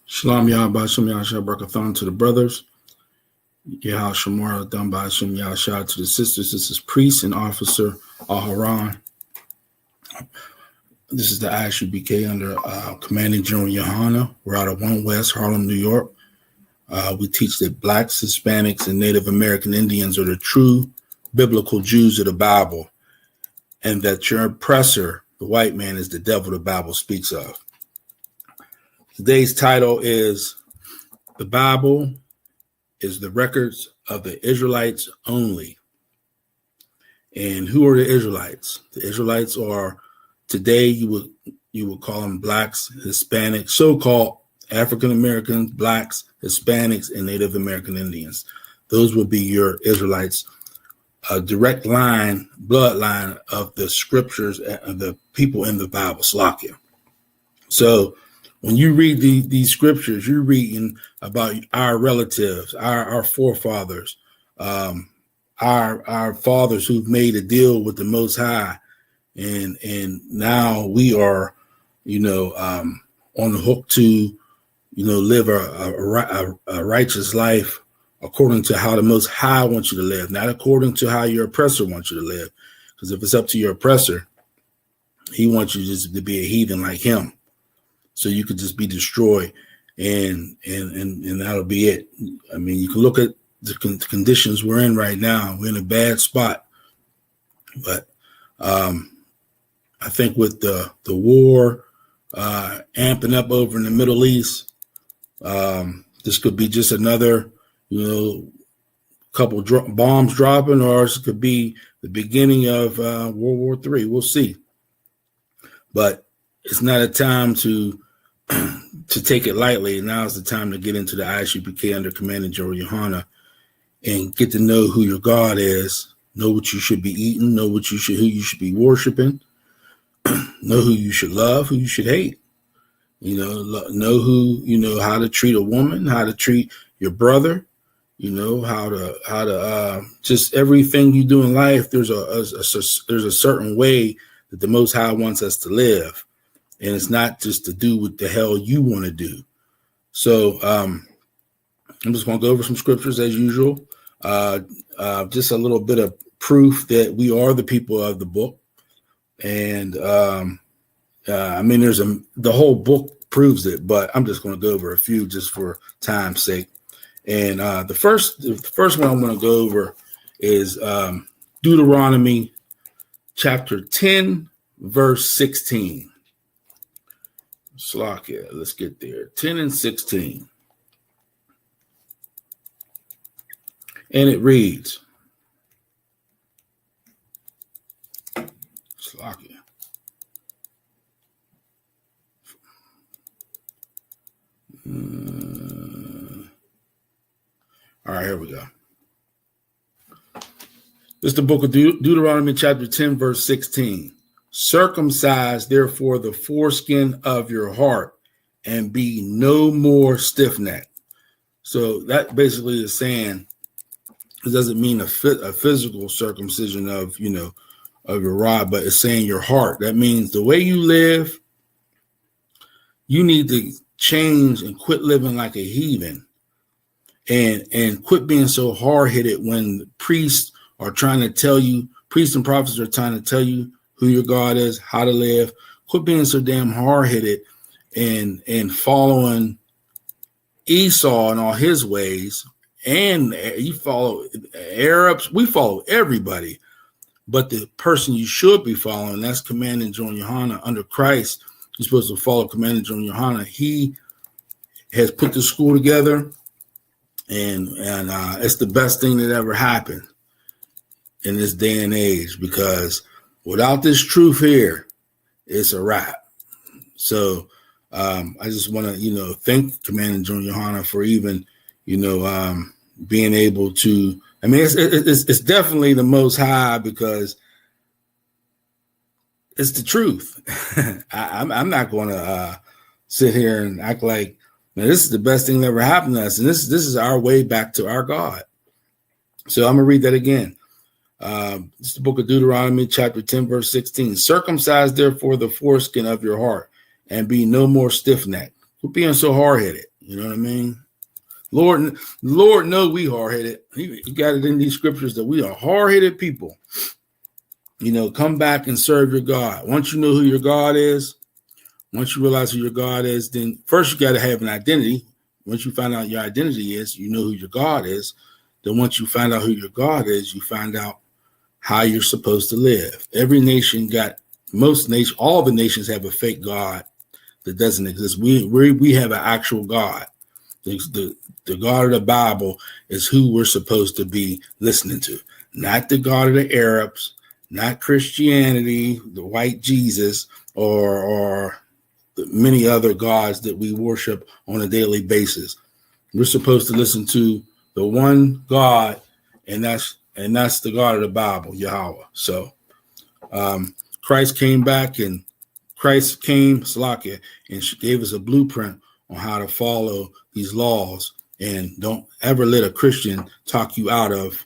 Shalom Yah B'Hashem Yahshua Barakathon to the brothers. Yah Shamar Dam B'Hashem Yahshua to the sisters. This is Priest and Officer Aharon. This is the I.S.U.P.K under Commanding General Yohanna. We're out of 1 West Harlem, New York. We teach that blacks, Hispanics, and Native American Indians are the true biblical Jews of the Bible, and that your oppressor, the white man, is the devil the Bible speaks of. Today's title is The Bible is the Records of the Israelites Only. And who are the Israelites? The Israelites are, today you would call them blacks, Hispanics, so-called African Americans, blacks, Hispanics, and Native American Indians. Those would be your Israelites, a direct bloodline of the scriptures and the people in the Bible, Slakia. So when you read these scriptures, you're reading about our relatives, our forefathers, our fathers who've made a deal with the Most High, and now we are, on the hook to, live a righteous life according to how the Most High wants you to live, not according to how your oppressor wants you to live. Because if it's up to your oppressor, he wants you just to be a heathen like him, so you could just be destroyed, and that'll be it. I mean, you can look at the conditions we're in right now. We're in a bad spot, but I think with the war amping up over in the Middle East, this could be just another, couple bombs dropping, or it could be the beginning of World War III. We'll see. But it's not a time to take it lightly. Now is the time to get into the I.S.U.P.K under Commanding General Yohanna and get to know who your God is, know what you should be eating, know who you should be worshiping, know who you should love, who you should hate. Know who, how to treat a woman, how to treat your brother, how to just everything you do in life. There's a certain way that the Most High wants us to live, and it's not just to do what the hell you want to do. So I'm just going to go over some scriptures as usual. Just a little bit of proof that we are the people of the book, and the whole book proves it, but I'm just going to go over a few just for time's sake. And the first one I'm going to go over is Deuteronomy chapter 10, verse 16. Slakia, let's get there. 10 and 16. And it reads, Slakia. All right, here we go. This is the book of Deuteronomy chapter 10, verse 16. Circumcise, therefore, the foreskin of your heart and be no more stiff-necked. So that basically is saying, it doesn't mean a physical circumcision of, of your rod, but it's saying your heart. That means the way you live, you need to change and quit living like a heathen, and quit being so hard-headed when priests are trying to tell you, priests and prophets are trying to tell you who your God is, how to live. Quit being so damn hard-headed and following Esau and all his ways. And you follow Arabs. We follow everybody. But the person you should be following, that's Commanding General Yohanna under Christ. You're supposed to follow Commanding General Yohanna. He has put the school together, and it's the best thing that ever happened in this day and age, because without this truth here, it's a wrap. So I just want to, thank Commanding General Yohanna for even, being able to. I mean, it's definitely the Most High, because it's the truth. I'm not going to sit here and act like, this is the best thing that ever happened to us, and this is our way back to our God. So I'm going to read that again. This is the book of Deuteronomy, chapter 10, verse 16. Circumcise, therefore, the foreskin of your heart and be no more stiff-necked. Quit being so hard-headed. You know what I mean? Lord know we hard-headed. He got it in these scriptures that we are hard-headed people. You know, come back and serve your God. Once you know who your God is, once you realize who your God is, then first you got to have an identity. Once you find out your identity is, you know who your God is. Then once you find out who your God is, you find out how you're supposed to live. Every nation all the nations have a fake God that doesn't exist. We have an actual God. The God of the Bible is who we're supposed to be listening to, not the God of the Arabs, not Christianity, the white Jesus, or many other gods that we worship on a daily basis. We're supposed to listen to the one God, and that's the God of the Bible, Yahweh. So Christ came, Salakia, and gave us a blueprint on how to follow these laws. And don't ever let a Christian talk you out of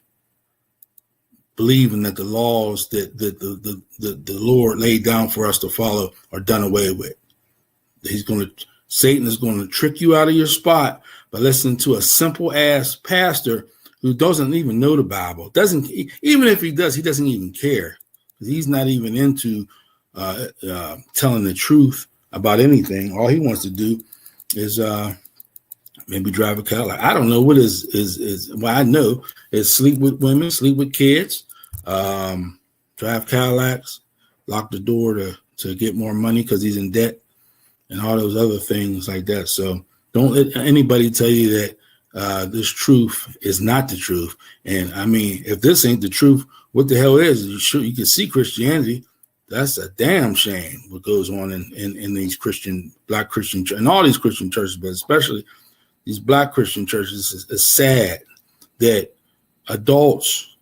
believing that the laws that the Lord laid down for us to follow are done away with. Satan is going to trick you out of your spot by listening to a simple ass pastor who doesn't even know the Bible. Even if he does, he doesn't even care. He's not even into telling the truth about anything. All he wants to do is maybe drive a Cadillac. I don't know what is what I know is sleep with women, sleep with kids, drive Cadillacs, lock the door to get more money because he's in debt, and all those other things like that. So don't let anybody tell you that this truth is not the truth. And I mean, if this ain't the truth, what the hell is it? You can see Christianity. That's a damn shame what goes on in these black Christian and all these Christian churches, but especially these black Christian churches. It's sad that adults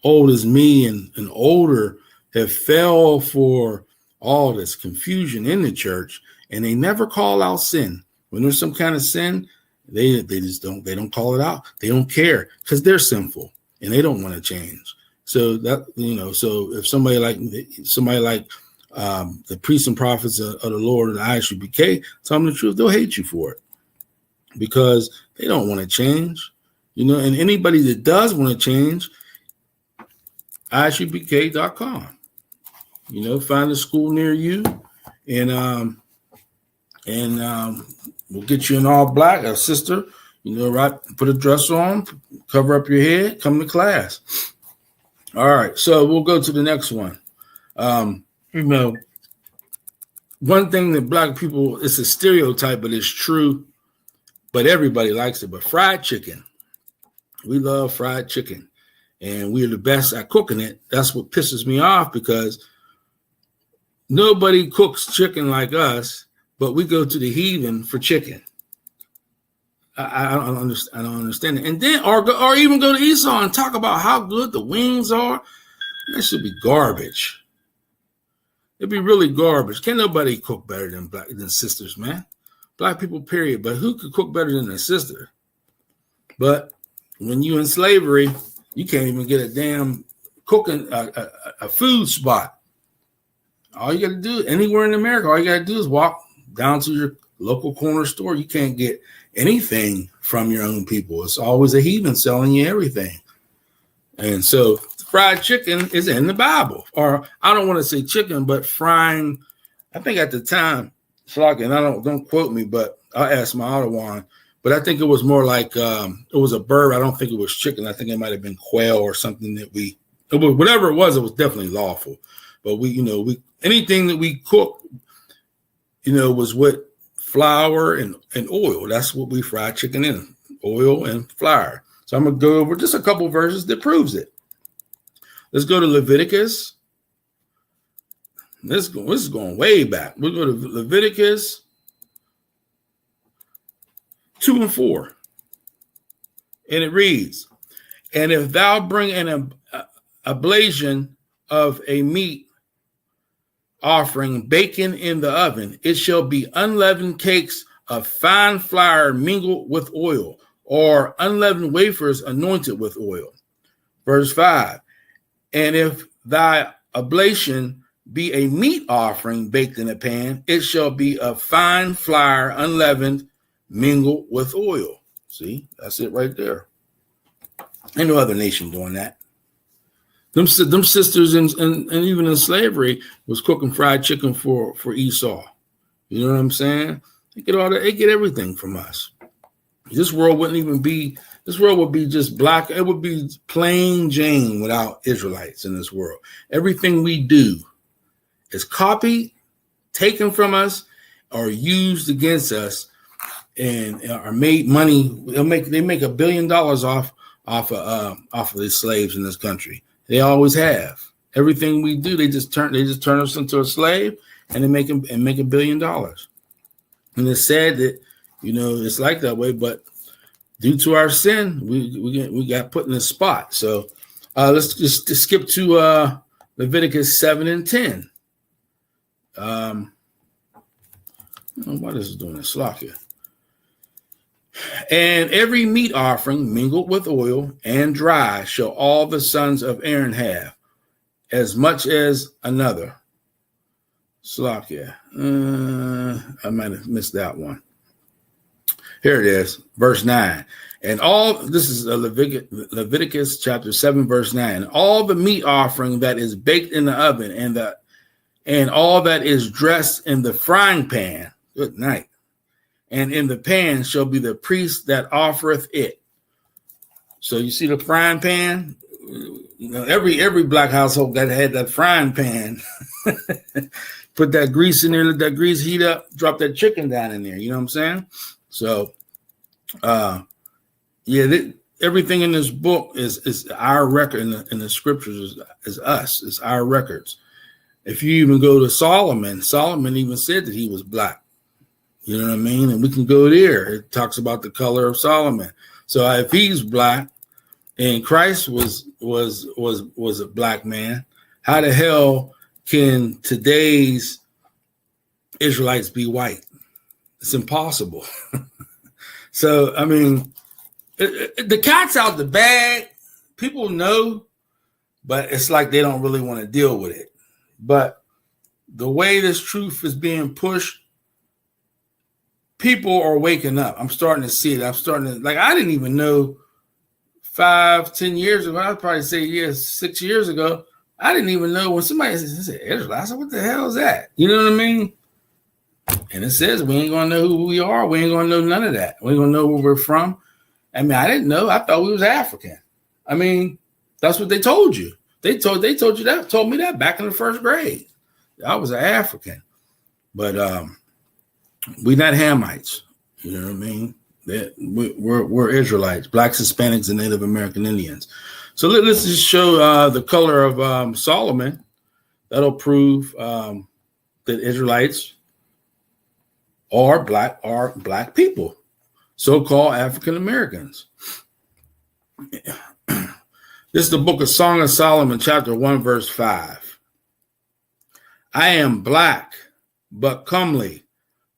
old as me and older have fell for all this confusion in the church, and they never call out sin. When there's some kind of sin, they don't call it out. They don't care because they're sinful and they don't want to change. So that, so if somebody like the priests and prophets of the Lord, the I.S.U.P.K, tell them the truth, they'll hate you for it because they don't want to change, and anybody that does want to change, ISUPK.com, find a school near you, and we'll get you in all black, a sister, right, put a dress on, cover up your head, come to class. All right, so we'll go to the next one. One thing that black people, it's a stereotype, but it's true, but everybody likes it, but fried chicken. We love fried chicken, and we're the best at cooking it. That's what pisses me off, because nobody cooks chicken like us, but we go to the heathen for chicken. I don't understand it. And then, or even go to Esau and talk about how good the wings are. That should be garbage. It'd be really garbage. Can't nobody cook better than sisters, man. Black people, period. But who could cook better than a sister? But when you in slavery, you can't even get a damn cooking a food spot. All you got to do, anywhere in America, all you got to do is walk down to your local corner store. You can't get anything from your own people. It's always a heathen selling you everything. And so fried chicken is in the Bible. Or I don't want to say chicken, but frying. I think at the time, and I don't quote me, but I asked my Ottawa, but I think it was more like it was a bird. I don't think it was chicken. I think it might have been quail or something whatever it was definitely lawful. But we anything that we cook, was with flour and oil. That's what we fry chicken in, oil and flour. So I'm going to go over just a couple verses that proves it. Let's go to Leviticus. This is going way back. We'll go to Leviticus 2 and 4. And it reads, "And if thou bring an oblation of a meat offering baken in the oven, it shall be unleavened cakes of fine flour mingled with oil, or unleavened wafers anointed with oil." Verse 5, "And if thy oblation be a meat offering baked in a pan, it shall be of fine flour unleavened mingled with oil. See, that's it right there. Ain't no other nation doing that. Them sisters and even in slavery was cooking fried chicken for Esau. You know what I'm saying? They get all that. They get everything from us. This world wouldn't even be. This world would be just black. It would be plain Jane without Israelites in this world. Everything we do is copied, taken from us, or used against us, and are made money. They make $1 billion off of these slaves in this country. They always have. Everything we do, they just turn us into a slave, and they make $1 billion. And it's sad that it's like that way, but due to our sin, we got put in this spot. So let's just skip to Leviticus 7 and 10. What is it doing this lock here? And every meat offering mingled with oil and dry shall all the sons of Aaron have, as much as another. Slakia. I might have missed that one. Here it is, verse 9. And this is Leviticus chapter 7, verse 9. All the meat offering that is baked in the oven and all that is dressed in the frying pan, good night, and in the pan shall be the priest that offereth it. So you see the frying pan? Every black household that had that frying pan, put that grease in there, let that grease heat up, drop that chicken down in there. You know what I'm saying? So, everything in this book is our record in the scriptures is us. It's our records. If you even go to Solomon even said that he was black. You know what I mean? And we can go there. It talks about the color of Solomon. So if he's black and Christ was a black man, how the hell can today's Israelites be white? It's impossible. So, I mean, the cat's out the bag. People know, but it's like they don't really want to deal with it. But the way this truth is being pushed, people are waking up. I'm starting to see it. I didn't even know 5-10 years ago. I'd probably say 6 years ago. I didn't even know when somebody said Israelite. I said, what the hell is that? You know what I mean? And it says we ain't gonna know who we are. We ain't gonna know none of that. We ain't gonna know where we're from. I mean, I didn't know. I thought we was African. I mean, that's what they told you. They told you that. Told me that back in the first grade. I was an African, but we're not Hamites. You know what I mean? We're Israelites, Blacks, Hispanics, and Native American Indians. So let's just show the color of Solomon. That'll prove that Israelites are black people, so-called African Americans. This is the book of Song of Solomon, chapter 1, verse 5. I am black, but comely,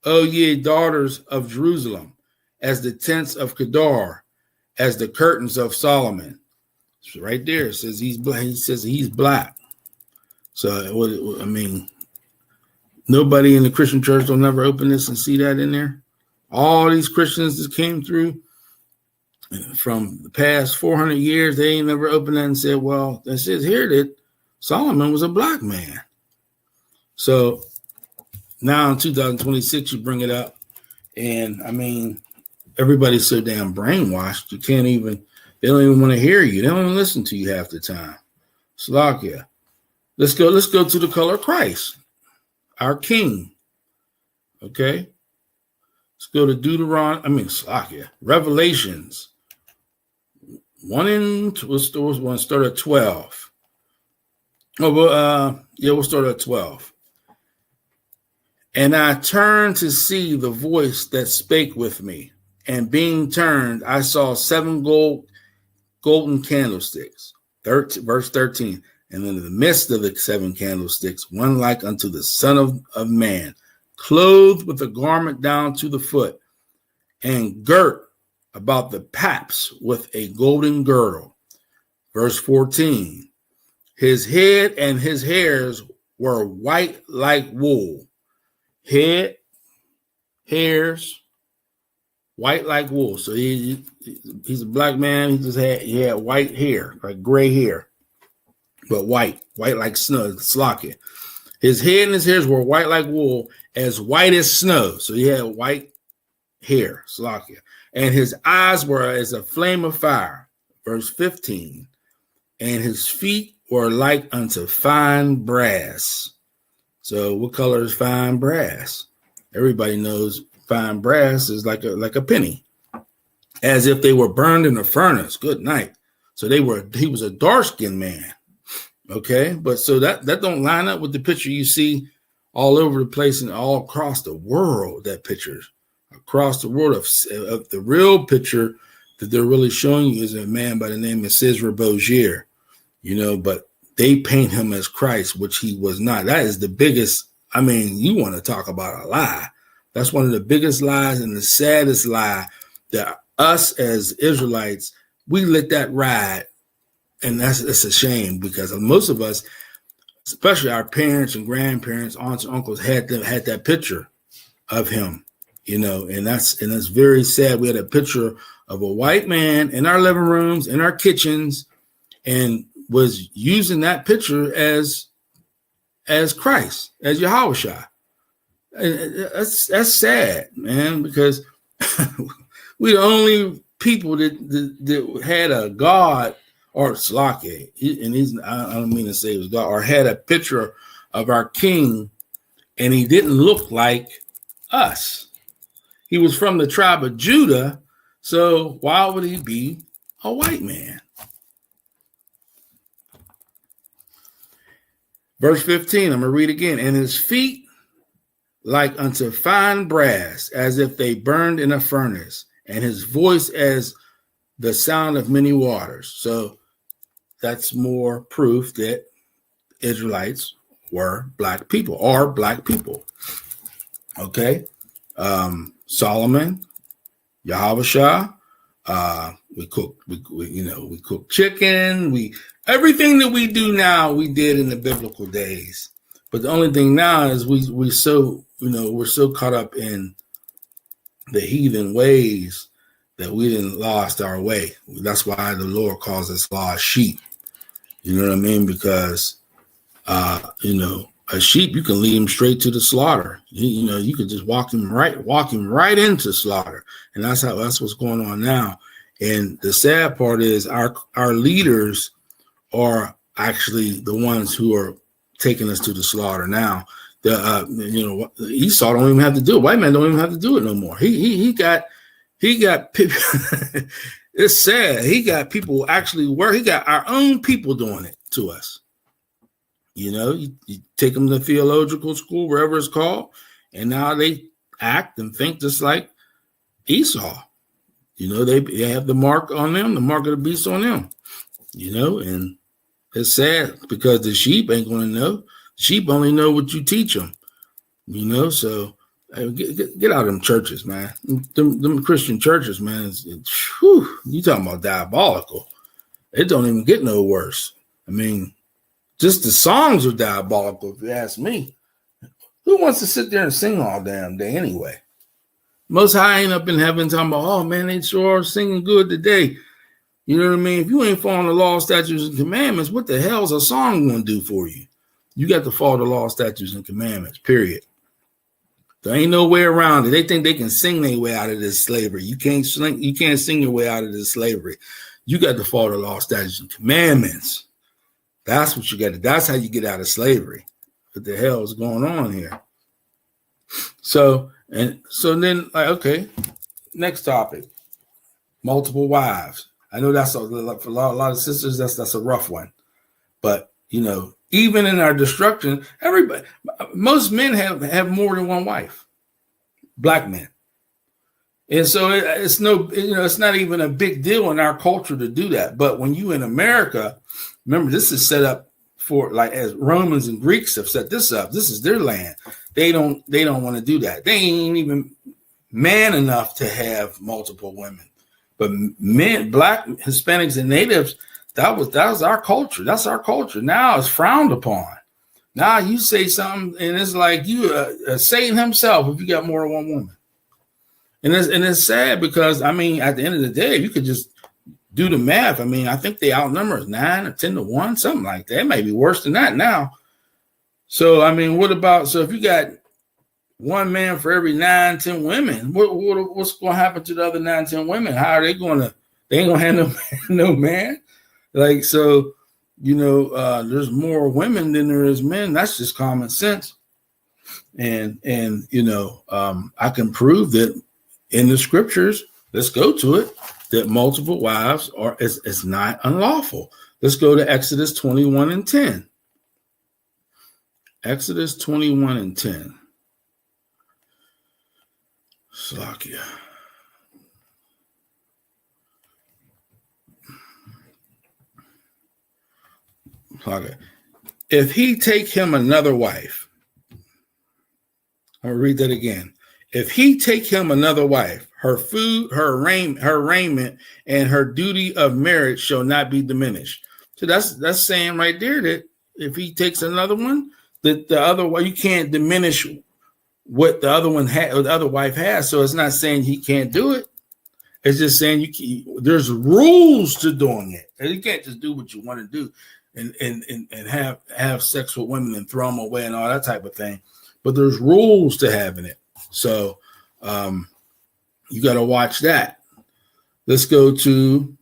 O ye daughters of Jerusalem, as the tents of Kedar, as the curtains of Solomon. So right there, it says he's black. He says he's black. So, I mean, nobody in the Christian church will never open this and see that in there. All these Christians that came through from the past 400 years, they ain't never opened that and said, well, it says here that Solomon was a black man. So now in 2026, you bring it up. And I mean, everybody's so damn brainwashed. They don't even want to hear you. They don't even listen to you half the time. Slakia. Let's go to the color of Christ, our King. Okay. Let's go to Revelations 1 and we'll start at 12. We'll start at 12. And I turned to see the voice that spake with me, and being turned, I saw 7 golden candlesticks. Verse 13. And in the midst of the 7 candlesticks, one like unto the Son of Man, clothed with a garment down to the foot, and girt about the paps with a golden girdle. Verse 14. His head and his hairs were white like wool. Head, hairs, white like wool. So he's a black man. He had white hair, like gray hair, but white like snow, slocky. His head and his hairs were white like wool, as white as snow. So he had white hair, slocky, and his eyes were as a flame of fire. Verse 15, and his feet were like unto fine brass. So what color is fine brass? Everybody knows fine brass is like a penny, as if they were burned in a furnace. Good night. So he was a dark-skinned man. Okay, but so that don't line up with the picture you see all over the place and all across the world. That picture across the world of the real picture that they're really showing you is a man by the name of Cesar Borgia, but they paint him as Christ, which he was not. That is the biggest. I mean, you want to talk about a lie. That's one of the biggest lies and the saddest lie that us as Israelites, we let that ride. And it's a shame, because most of us, especially our parents and grandparents, aunts and uncles, had that picture of him, and that's very sad. We had a picture of a white man in our living rooms, in our kitchens, and was using that picture as Christ, as Yahushua. And that's sad, man, because we're the only people that had a God, or Slake, and I don't mean to say it was God, or had a picture of our king, and he didn't look like us. He was from the tribe of Judah, so why would he be a white man? Verse 15, I'm going to read again. And his feet like unto fine brass, as if they burned in a furnace, and his voice as the sound of many waters. So that's more proof that Israelites were black people, are black people. Okay. Solomon, Yahushua, we cook chicken. Everything that we do now, we did in the biblical days. But the only thing now is we're so caught up in the heathen ways that we didn't lost our way. That's why the Lord calls us lost sheep. You know what I mean? Because, a sheep, you can lead him straight to the slaughter. You could just walk him right into slaughter. And that's what's going on now. And the sad part is our leaders are actually the ones who are taking us to the slaughter now. Esau don't even have to do it. White man don't even have to do it no more. He got it's sad. He got people actually he got our own people doing it to us. You take them to theological school, wherever it's called, and now they act and think just like Esau. They have the mark on them, the mark of the beast on them. And it's sad because the sheep ain't going to know. Sheep only know what you teach them. So get out of them churches, man. Them Christian churches, man. You talking about diabolical? It don't even get no worse. I mean, just the songs are diabolical, if you ask me. Who wants to sit there and sing all damn day anyway? Most High ain't up in heaven talking about, oh man, they sure are singing good today. You know what I mean? If you ain't following the law, statutes, and commandments, what the hell's a song going to do for you? You got to follow the law, statutes, and commandments, period. There ain't no way around it. They think they can sing their way out of this slavery. You can't sing your way out of this slavery. You got to follow the law, statutes, and commandments. That's what you got to. That's how you get out of slavery. What the hell is going on here? So then, okay, next topic: multiple wives. I know that's for a lot of sisters. That's a rough one, but even in our destruction, most men have more than one wife. Black men, and so it's not even a big deal in our culture to do that. But when you in America, remember, this is set up for, like, as Romans and Greeks have set this up. This is their land. They don't want to do that. They ain't even man enough to have multiple women. But men, Black, Hispanics, and natives, that was our culture. That's our culture. Now it's frowned upon. Now you say something, and it's like you Satan himself if you got more than one woman. And it's sad because, I mean, at the end of the day, you could just do the math. I mean, I think they outnumber us 9 or 10 to 1, something like that. It may be worse than that now. So, I mean, so if you got one man for every 9, 10 women, what's going to happen to the other 9, 10 women? How are they going to, they ain't going to have no man. Like, so, there's more women than there is men. That's just common sense. And I can prove that in the scriptures, let's go to it, that multiple wives is not unlawful. Let's go to Exodus 21 and 10. Exodus 21 and 10. Slakia. If he take him another wife, I'll read that again. If he take him another wife, her food, her raiment, and her duty of marriage shall not be diminished. So that's saying right there that if he takes another one, that the other one, you can't diminish what the other one had, or the other wife has. So it's not saying he can't do it. It's just saying there's rules to doing it. And you can't just do what you want to do and have sex with women and throw them away and all that type of thing. But there's rules to having it. So you got to watch that. Let's go to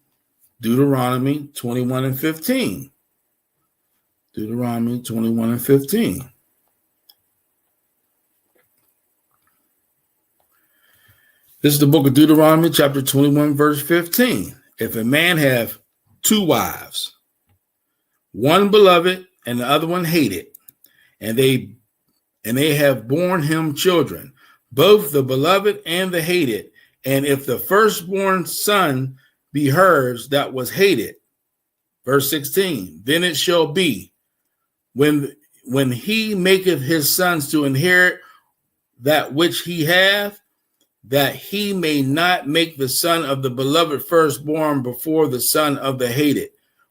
Deuteronomy 21 and 15. Deuteronomy 21 and 15. This is the book of Deuteronomy, chapter 21, verse 15. If a man have 2 wives, one beloved and the other one hated, and they have borne him children, both the beloved and the hated, and if the firstborn son be hers that was hated, verse 16, then it shall be when he maketh his sons to inherit that which he hath, that he may not make the son of the beloved firstborn before the son of the hated,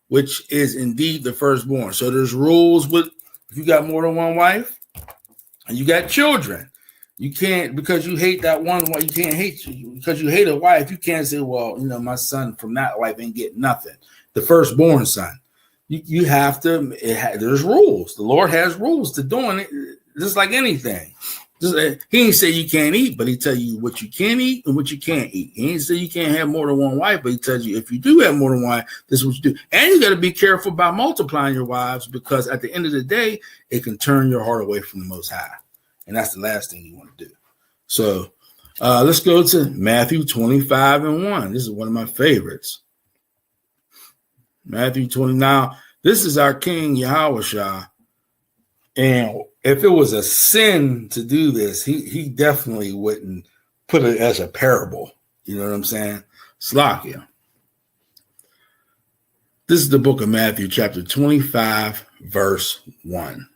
which is indeed the firstborn. So there's rules with, if you got more than one wife and you got children, you can't, because you hate that one wife, you can't hate you because you hate a wife. You can't say, well, my son from that wife ain't getting nothing. The firstborn son. You have to, there's rules. The Lord has rules to doing it, just like anything. He ain't say you can't eat, but he tell you what you can eat and what you can't eat. He ain't say you can't have more than one wife, but he tells you if you do have more than one, this is what you do. And you got to be careful about multiplying your wives, because at the end of the day, it can turn your heart away from the Most High. And that's the last thing you want to do. So let's go to Matthew 25 and 1. This is one of my favorites. Matthew 20. Now, this is our King Yahushua. And if it was a sin to do this, he definitely wouldn't put it as a parable. You know what I'm saying? Slakia. This is the book of Matthew, chapter 25, verse 1.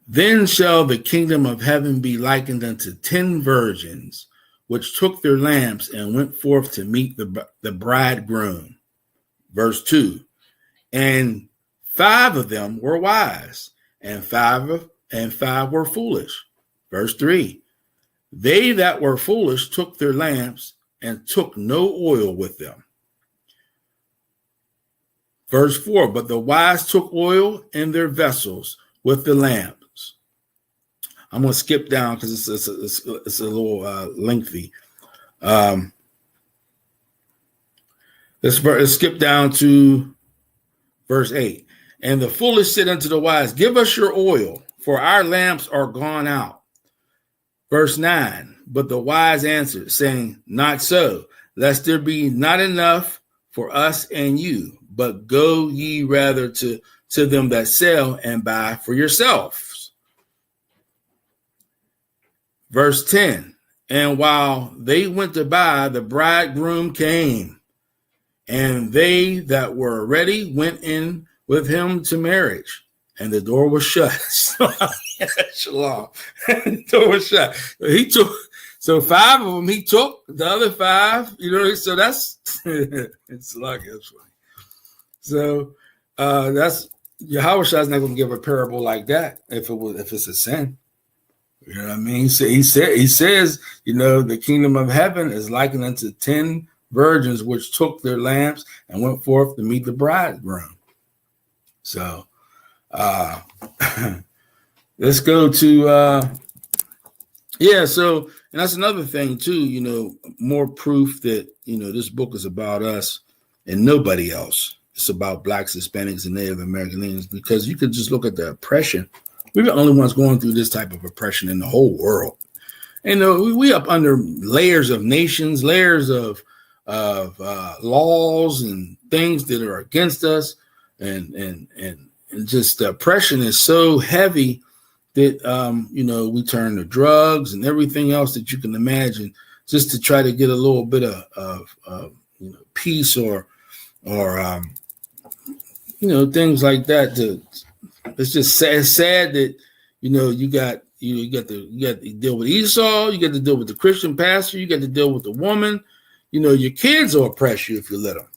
Then shall the kingdom of heaven be likened unto 10 virgins, which took their lamps and went forth to meet the bridegroom. Verse 2. And 5 of them were wise, and 5 were foolish. Verse 3. They that were foolish took their lamps and took no oil with them. Verse 4. But the wise took oil in their vessels with the lamps. I'm going to skip down because it's a little lengthy. Let's skip down to verse 8. And the foolish said unto the wise, give us your oil, for our lamps are gone out. Verse 9. But the wise answered, saying, not so, lest there be not enough for us and you, but go ye rather to them that sell and buy for yourselves. Verse 10. And while they went to buy, the bridegroom came, and they that were ready went in with him to marriage, and the door was shut. Shalom. The door was shut. So 5 of them he took, the other 5, so that's it's like it's funny. So that's Yahushua is not going to give a parable like that if it's a sin. You know what I mean? So he says, you know, the kingdom of heaven is likened unto 10 virgins which took their lamps and went forth to meet the bridegroom. So let's go to so, and that's another thing too, you know, more proof that, you know, this book is about us and nobody else. It's about Blacks, Hispanics, and Native American Indians, because you could just look at the oppression. We're the only ones going through this type of oppression in the whole world. And we up under layers of nations, layers of laws and things that are against us, and just the oppression is so heavy that you know, we turn to drugs and everything else that you can imagine just to try to get a little bit of you know, peace or you know, things like that. It's just sad that, you know, you got to deal with Esau, you got to deal with the Christian pastor, you got to deal with the woman. You know, your kids will oppress you if you let them.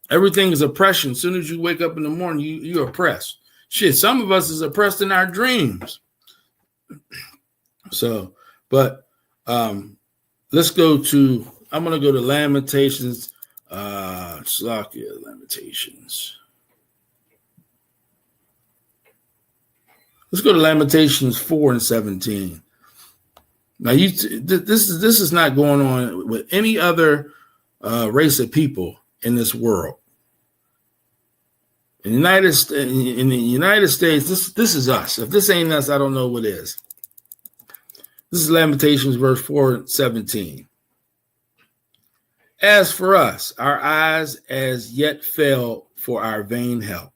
Everything is oppression. As soon as you wake up in the morning, you're oppressed. Shit, some of us is oppressed in our dreams. So, but let's go to, I'm going to go to Lamentations, Lamentations. Let's go to Lamentations 4 and 17. Now, this is not going on with any other race of people in this world. In the United States, this is us. If this ain't us, I don't know what is. This is Lamentations verse 4 and 17. As for us, our eyes as yet fail for our vain help.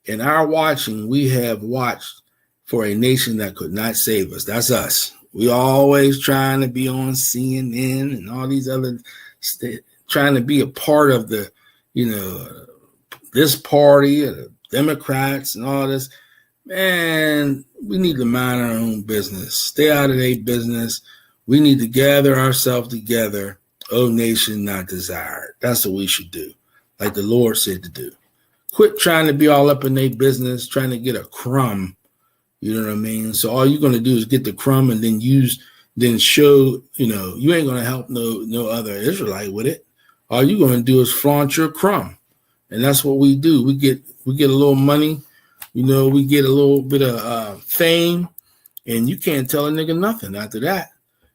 In our watching, we have watched for a nation that could not save us. That's us. We always trying to be on CNN and all these other, trying to be a part of the, you know, this party, or the Democrats and all this. Man, we need to mind our own business. Stay out of their business. We need to gather ourselves together. O nation not desired. That's what we should do, like the Lord said to do. Quit trying to be all up in their business, trying to get a crumb. You know what I mean? So all you're going to do is get the crumb and then show, you know, you ain't going to help no other Israelite with it. All you're going to do is flaunt your crumb. And that's what we do. We get a little money, you know, we get a little bit of fame, and you can't tell a nigga nothing after that.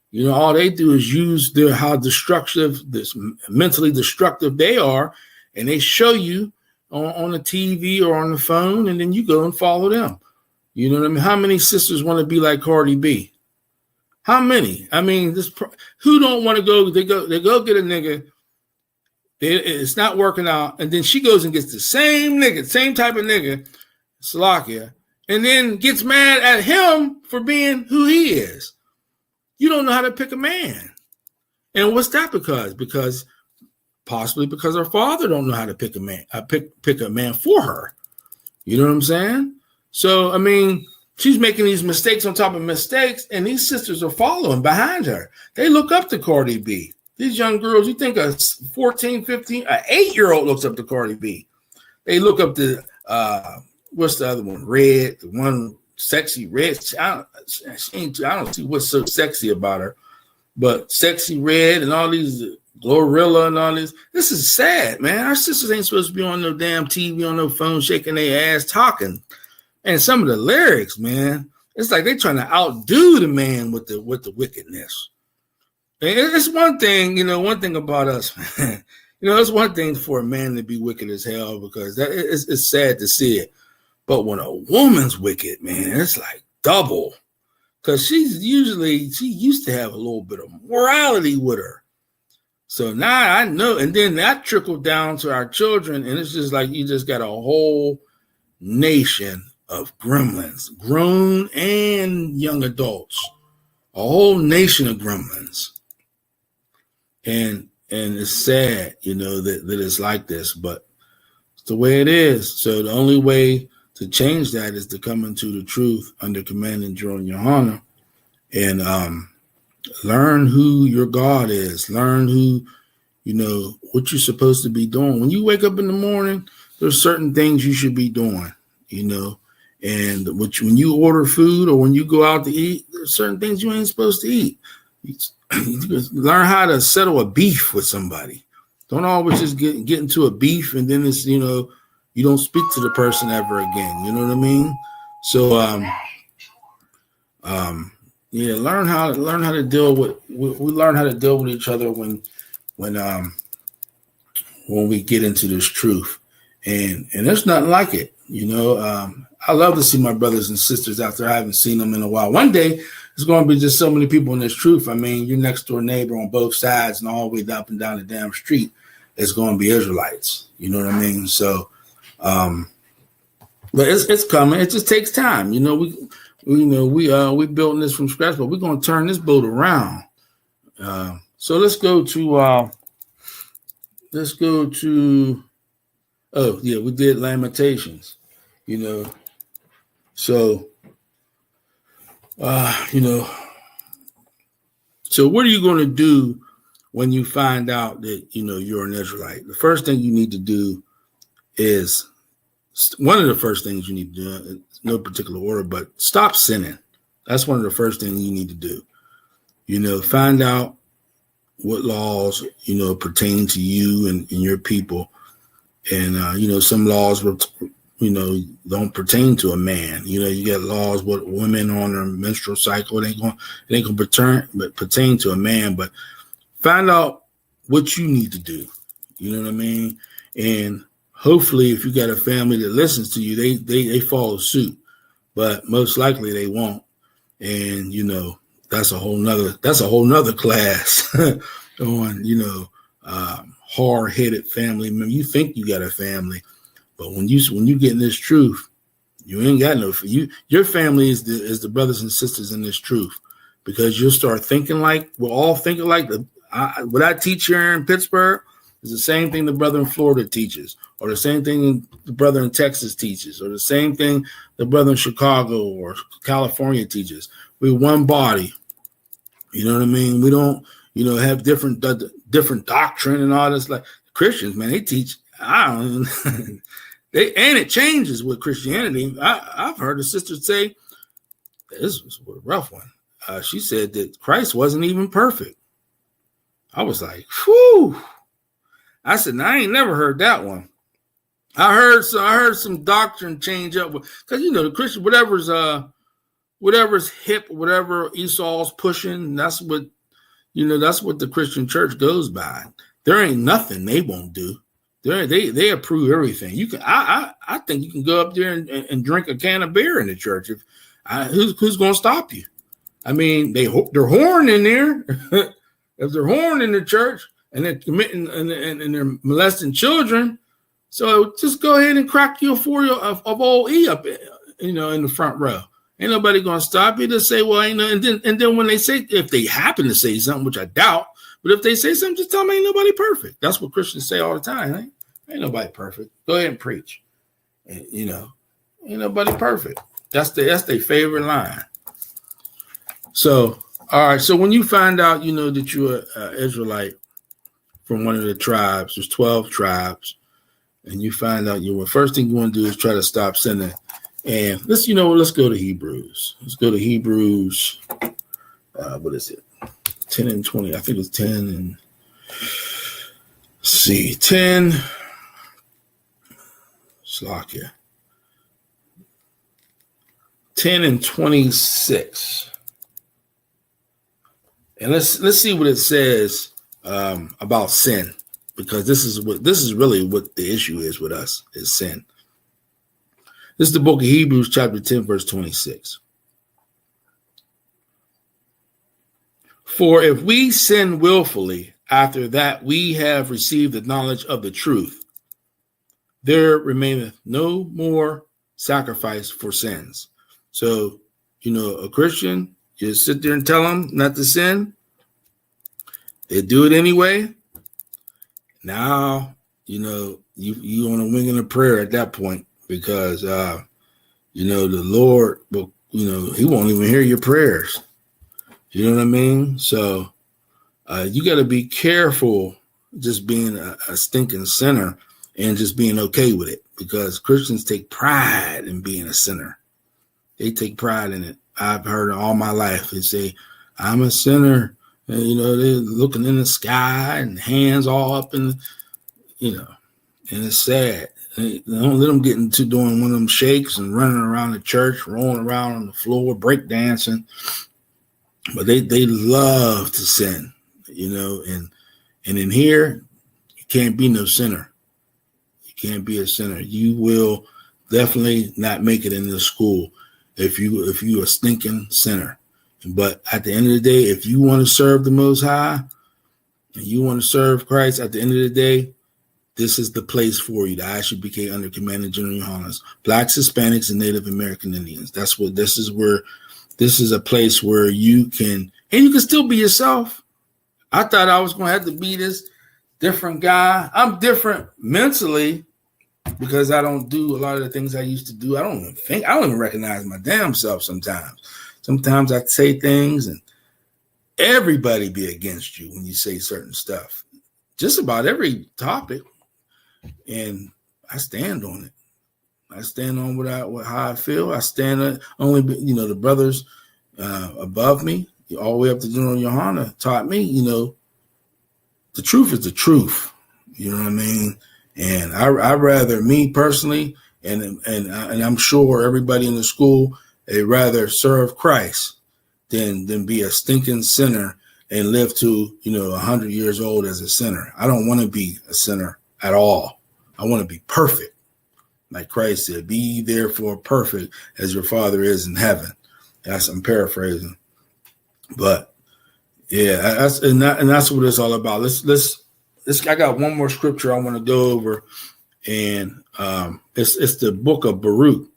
You know, all they do is use how destructive, this mentally destructive they are, and they show you on the TV or on the phone, and then you go and follow them. You know what I mean? How many sisters want to be like Cardi B? How many? I mean, who don't want to go? They go get a nigga. It's not working out, and then she goes and gets the same nigga, same type of nigga, Salakia, and then gets mad at him for being who he is. You don't know how to pick a man. And what's that because? Possibly because her father don't know how to pick a man, pick a man for her. You know what I'm saying? So, I mean, she's making these mistakes on top of mistakes, and these sisters are following behind her. They look up to Cardi B. These young girls, you think a 14, 15, an 8-year-old looks up to Cardi B. They look up to, what's the other one? Red, the one Sexy Red. I don't see what's so sexy about her, but Sexy Red and all these Glorilla and all this. This is sad, man. Our sisters ain't supposed to be on no damn TV, on no phone, shaking their ass, talking. And some of the lyrics, man, it's like they're trying to outdo the man with the wickedness. And it's one thing, you know, one thing about us, man. You know, it's one thing for a man to be wicked as hell, because it's sad to see it. But when a woman's wicked, man, it's like double. Because she used to have a little bit of morality with her. So now I know. And then that trickled down to our children. And it's just like you just got a whole nation of gremlins, grown and young adults. A whole nation of gremlins. And it's sad, you know, that it's like this. But it's the way it is. So the only way to change that is to come into the truth under command and GEN.YAHANNA, and learn who your God is. Learn who, you know, what you're supposed to be doing. When you wake up in the morning, there's certain things you should be doing, you know. And when you order food or when you go out to eat, there's certain things you ain't supposed to eat. You learn how to settle a beef with somebody. Don't always just get into a beef and then it's, you know, you don't speak to the person ever again. You know what I mean? So, yeah, learn how to deal with. We learn how to deal with each other when we get into this truth, and there's nothing like it. You know, I love to see my brothers and sisters out there. I haven't seen them in a while. One day there's going to be just so many people in this truth. I mean, your next door neighbor on both sides and all the way up and down the damn street is going to be Israelites. You know what I mean? So, but it's coming. It just takes time. You know, we building this from scratch, but we're going to turn this boat around. So let's go to. Oh yeah, we did Lamentations. You know, so you know. So what are you going to do when you find out that, you know, you're an Israelite? The first thing you need to do is, one of the first things you need to do, no particular order, but stop sinning. That's one of the first things you need to do. You know, find out what laws, you know, pertain to you and your people. And, you know, some laws, you know, don't pertain to a man. You know, you get laws with women on their menstrual cycle. It ain't going to pertain to a man, but find out what you need to do. You know what I mean? And hopefully if you got a family that listens to you, they follow suit, but most likely they won't. And, you know, that's a whole nother class on, you know, hard-headed family. I mean, you think you got a family, but when you get in this truth, you ain't got no. Your family is the brothers and sisters in this truth, because you'll start thinking like we're all thinking like what I teach here in Pittsburgh is the same thing the brother in Florida teaches, or the same thing the brother in Texas teaches, or the same thing the brother in Chicago or California teaches. We're one body. You know what I mean? We don't, you know, have different doctrine and all this. Like Christians, man, they teach. I don't. And it changes with Christianity. I've heard a sister say, this was a rough one. She said that Christ wasn't even perfect. I was like, whew. I said, no, I ain't never heard that one. I heard some doctrine change up because, you know, the Christian, whatever's hip, whatever Esau's pushing, that's what the Christian church goes by. There ain't nothing they won't do. They approve everything. You can I think you can go up there and drink a can of beer in the church. Who's going to stop you? I mean, they're whoring in there. If they're whoring in the church and they're committing and they're molesting children, so just go ahead and crack your 4 of old E up, you know, in the front row. Ain't nobody going to stop you to say, well, you know, and then when they say, if they happen to say something, which I doubt, but if they say something, just tell them ain't nobody perfect. That's what Christians say all the time. Ain't nobody perfect. Go ahead and preach. And, you know, ain't nobody perfect. That's their favorite line. So, all right. So when you find out, you know, that you're an Israelite from one of the tribes, there's 12 tribes, and you find out first thing you want to do is try to stop sinning. And let's go to Hebrews. Let's go to Hebrews. What is it? 10 and 20. I think it's 10 and 10. Slakia. 10 and 26. And let's see what it says about sin, because this is really what the issue is with us, is sin. This is the book of Hebrews, chapter 10, verse 26. For if we sin willfully after that we have received the knowledge of the truth, there remaineth no more sacrifice for sins. So, you know, a Christian, you sit there and tell them not to sin. They do it anyway. Now, you know, you on a wing and a prayer at that point, because, you know, the Lord will, you know, he won't even hear your prayers. You know what I mean? So you got to be careful just being a stinking sinner and just being okay with it, because Christians take pride in being a sinner. They take pride in it. I've heard all my life. They say, I'm a sinner. And, they're looking in the sky and hands all up and it's sad. They don't let them get into doing one of them shakes and running around the church, rolling around on the floor, break dancing. But they love to sin, and in here, you can't be no sinner. You can't be a sinner. You will definitely not make it in this school if you a stinking sinner. But at the end of the day, if you want to serve the Most High and you want to serve Christ, at the end of the day, this is the place for you. The I.S.U.P.K. under Command of Gen.YAHANNA, Blacks, Hispanics, and Native American Indians. This is a place where you can still be yourself. I thought I was going to have to be this different guy. I'm different mentally because I don't do a lot of the things I used to do. I don't even recognize my damn self sometimes. Sometimes I say things and everybody be against you when you say certain stuff. Just about every topic. And I stand on it. I stand on how I feel. I stand on only, the brothers above me, all the way up to Gen.YAHANNA taught me, the truth is the truth. You know what I mean? And I rather, me personally, and I'm sure everybody in the school, they rather serve Christ than be a stinking sinner and live to 100 years old as a sinner. I don't want to be a sinner at all. I want to be perfect, like Christ said. Be therefore perfect as your Father is in heaven. I'm paraphrasing, but yeah, that's what it's all about. Let's. I got one more scripture I want to go over, and it's the book of Baruch,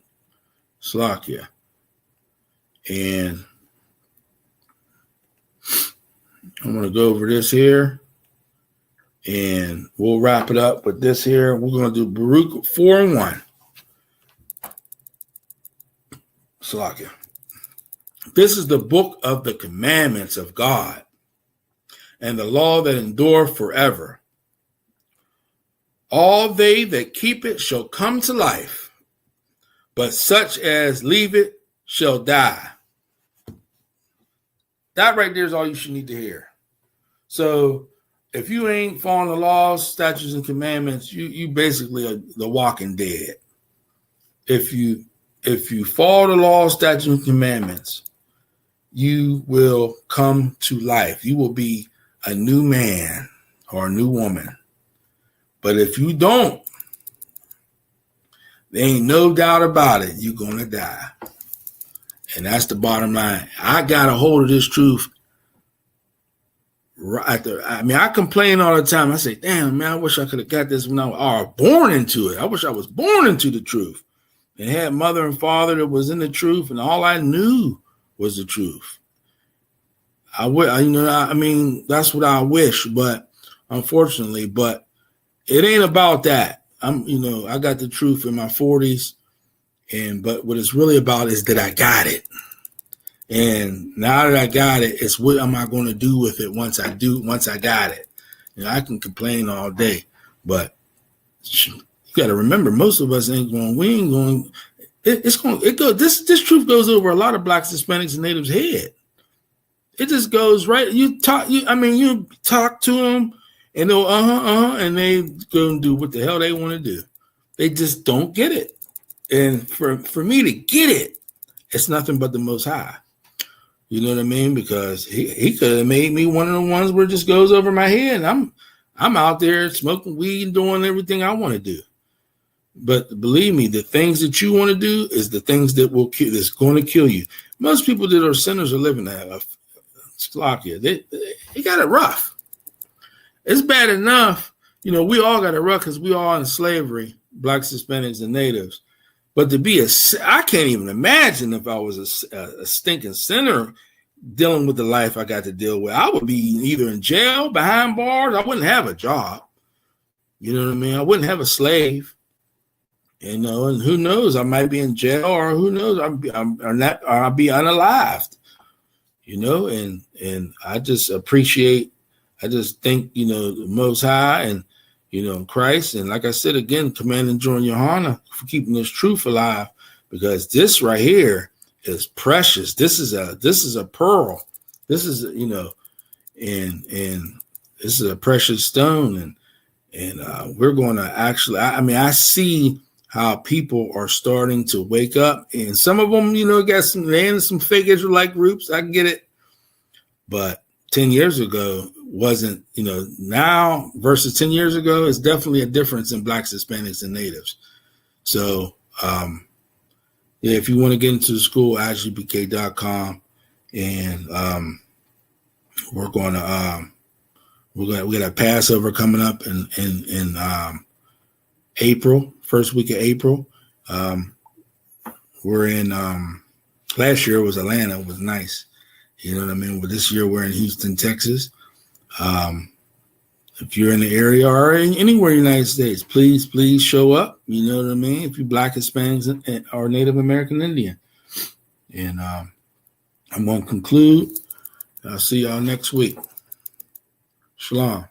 Slakia, and I'm going to go over this here, and we'll wrap it up with this here. We're going to do Baruch 4:1. Slakia. This is the book of the commandments of God and the law that endure forever. All they that keep it shall come to life, but such as leave it shall die. That right there is all you should need to hear. So if you ain't following the laws, statutes, and commandments, you basically are the walking dead. If you follow the laws, statutes, and commandments, you will come to life. You will be a new man or a new woman. But if you don't, there ain't no doubt about it, you're going to die. And that's the bottom line. I got a hold of this truth. I complain all the time. I say, damn, man, I wish I could have got this when I was born into it. I wish I was born into the truth and had mother and father that was in the truth, and all I knew was the truth. That's what I wish, but unfortunately, but it ain't about that. I got the truth in my 40s, but what it's really about is that I got it. And now that I got it, it's what am I going to do with it once I got it? I can complain all day, but you got to remember, most of us this truth goes over a lot of Blacks, Hispanics, and Natives' head. It just goes right. You talk to them, and they'll and they go and do what the hell they want to do. They just don't get it. And for me to get it, it's nothing but the Most High. You know what I mean? Because he could have made me one of the ones where it just goes over my head, and I'm out there smoking weed and doing everything I want to do. But believe me, the things that you want to do is the things that's going to kill you. Most people that are sinners are living that. They got it rough. It's bad enough. We all got it rough because we all in slavery, Blacks, Hispanics, and Natives. But I can't even imagine if I was a stinking sinner dealing with the life I got to deal with. I would be either in jail, behind bars. I wouldn't have a job. You know what I mean? I wouldn't have a slave. And who knows? I might be in jail, or who knows? I'll be unalived. And I just appreciate. I just thank the Most High and Christ, and like I said again, commanding Gen.YAHANNA for keeping this truth alive, because this right here is precious. This is a pearl. This is, and this is a precious stone. And we're going to actually, I see how people are starting to wake up, and some of them, got some fake Israelite groups. I get it. But 10 years ago wasn't, now versus 10 years ago, it's definitely a difference in blacks, Hispanics, and natives. So, if you want to get into the school, ISUPK.com, and we got a Passover coming up in April, first week of April. We're in last year it was Atlanta. It was nice. You know what I mean? But this year we're in Houston, Texas. If you're in the area or anywhere in the United States, please show up. You know what I mean? If you're Black, Hispanics, or Native American Indian. And I'm going to conclude. I'll see y'all next week. Shalom.